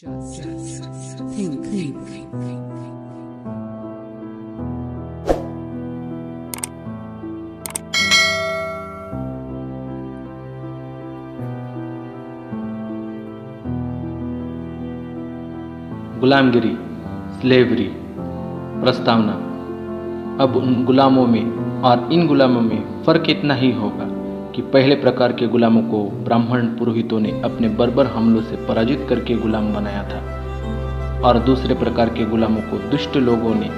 Just think. गुलामगिरी, slavery, प्रस्तावना। अब उन गुलामों में और इन गुलामों में फ़र्क इतना ही होगा कि पहले प्रकार के गुलामों को ब्राह्मण पुरोहितों ने अपने बर्बर हमलों से पराजित करके गुलाम बनाया था और दूसरे प्रकार के गुलामों को दुष्ट लोगों ने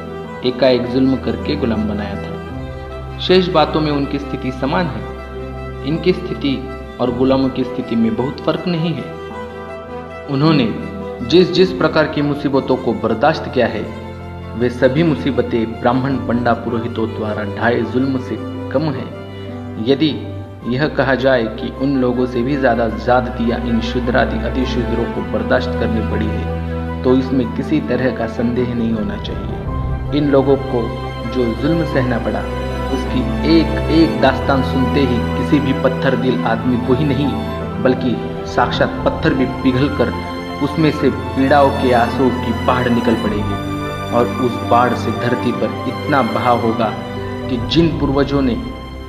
एकाएक जुल्म करके गुलाम बनाया था। शेष बातों में उनकी स्थिति समान है। इनकी स्थिति और गुलामों की स्थिति में बहुत फर्क नहीं है। उन्होंने जिस प्रकार की मुसीबतों को बर्दाश्त किया है, वे सभी मुसीबतें ब्राह्मण पंडा पुरोहितों द्वारा ढाए जुल्म से कम है। यदि यह कहा जाए कि उन लोगों से भी ज़्यादा ज्यादतियाँ इन शूद्रादि अतिशूद्रों को बर्दाश्त करनी पड़ी है, तो इसमें किसी तरह का संदेह नहीं होना चाहिए। इन लोगों को जो जुल्म सहना पड़ा, उसकी एक एक दास्तान सुनते ही किसी भी पत्थर दिल आदमी को ही नहीं, बल्कि साक्षात पत्थर भी पिघलकर उसमें से पीड़ाओं के आंसुओं की पहाड़ निकल पड़ेगी और उस बाढ़ से धरती पर इतना बहाव होगा कि जिन पूर्वजों ने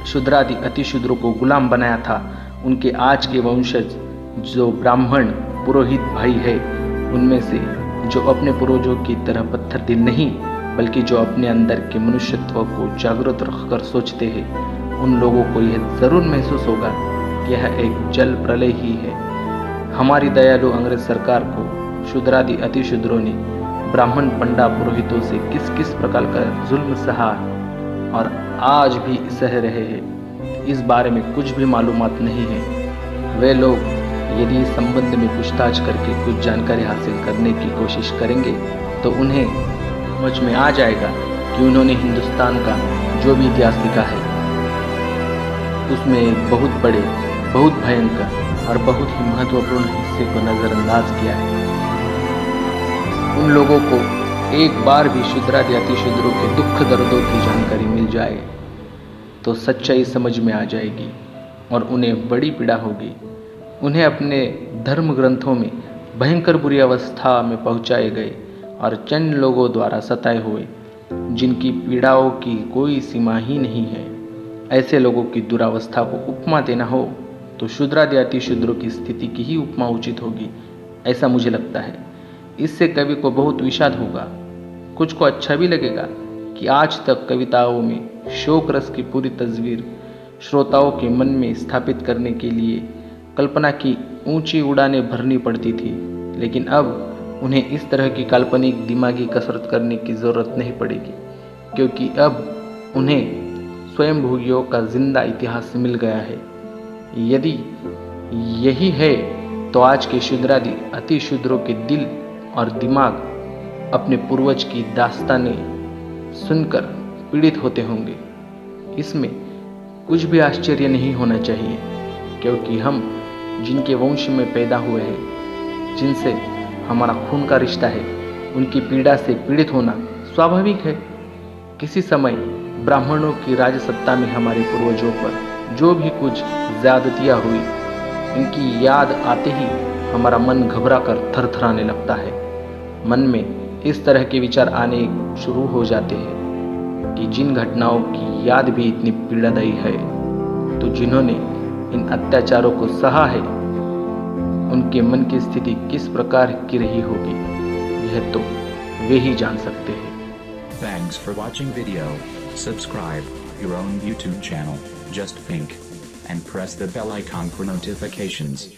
शूद्रादि अतिशूद्रों को गुलाम बनाया था, उनके आज के वंशज जो ब्राह्मण पुरोहित भाई है, उनमें से जो अपने पूर्वजों की तरह पत्थर दिल नहीं, बल्कि जो अपने अंदर के मनुष्यत्व को जागृत रखकर सोचते हैं, उन लोगों को यह जरूर महसूस होगा कि यह एक जल प्रलय ही है। हमारी दयालु अंग्रेज सरकार को शूद्रादि अतिशूद्रों ने ब्राह्मण पंडा पुरोहितों से किस किस प्रकार का जुल्म सहा और आज भी सह रहे हैं, इस बारे में कुछ भी मालूमात नहीं है। वे लोग यदि इस संबंध में पूछताछ करके कुछ जानकारी हासिल करने की कोशिश करेंगे, तो उन्हें समझ में आ जाएगा कि उन्होंने हिंदुस्तान का जो भी इतिहास लिखा है, उसमें एक बहुत बड़े, बहुत भयंकर और बहुत ही महत्वपूर्ण हिस्से को नज़रअंदाज किया है। उन लोगों को एक बार भी शूद्रादि अतिशूद्रों के दुख दर्दों की जानकारी मिल जाए तो सच्चाई समझ में आ जाएगी और उन्हें बड़ी पीड़ा होगी। उन्हें अपने धर्म ग्रंथों में भयंकर बुरी अवस्था में पहुंचाए गए और चंद लोगों द्वारा सताए हुए, जिनकी पीड़ाओं की कोई सीमा ही नहीं है। ऐसे लोगों की दुरावस्था को उपमा देना हो तो शूद्रादि अतिशूद्रों की स्थिति की ही उपमा उचित होगी, ऐसा मुझे लगता है। इससे कवि को बहुत विषाद होगा। कुछ को अच्छा भी लगेगा कि आज तक कविताओं में शोक रस की पूरी तस्वीर श्रोताओं के मन में स्थापित करने के लिए कल्पना की ऊंची उड़ानें भरनी पड़ती थी, लेकिन अब उन्हें इस तरह की काल्पनिक दिमागी कसरत करने की ज़रूरत नहीं पड़ेगी, क्योंकि अब उन्हें स्वयं भोगियों का जिंदा इतिहास मिल गया है। यदि यही है तो आज के शूद्रादि अतिशूद्रों के दिल और दिमाग अपने पूर्वज की दास्तानें सुनकर पीड़ित होते होंगे। इसमें कुछ भी आश्चर्य नहीं होना चाहिए, क्योंकि हम जिनके वंश में पैदा हुए हैं, जिनसे हमारा खून का रिश्ता है, उनकी पीड़ा से पीड़ित होना स्वाभाविक है। किसी समय ब्राह्मणों की राजसत्ता में हमारे पूर्वजों पर जो भी कुछ ज्यादतियाँ हुई, इनकी याद आते ही हमारा मन घबरा कर थरथराने लगता है। मन में इस तरह के विचार आने शुरू हो जाते हैं कि जिन घटनाओं की याद भी इतनी पीड़ादायी है, तो जिन्होंने इन अत्याचारों को सहा है, उनके मन की स्थिति किस प्रकार की रही होगी, यह तो वे ही जान सकते हैं। Thanks for watching video. Subscribe your own YouTube channel, Just Pink, and press the bell icon for notifications.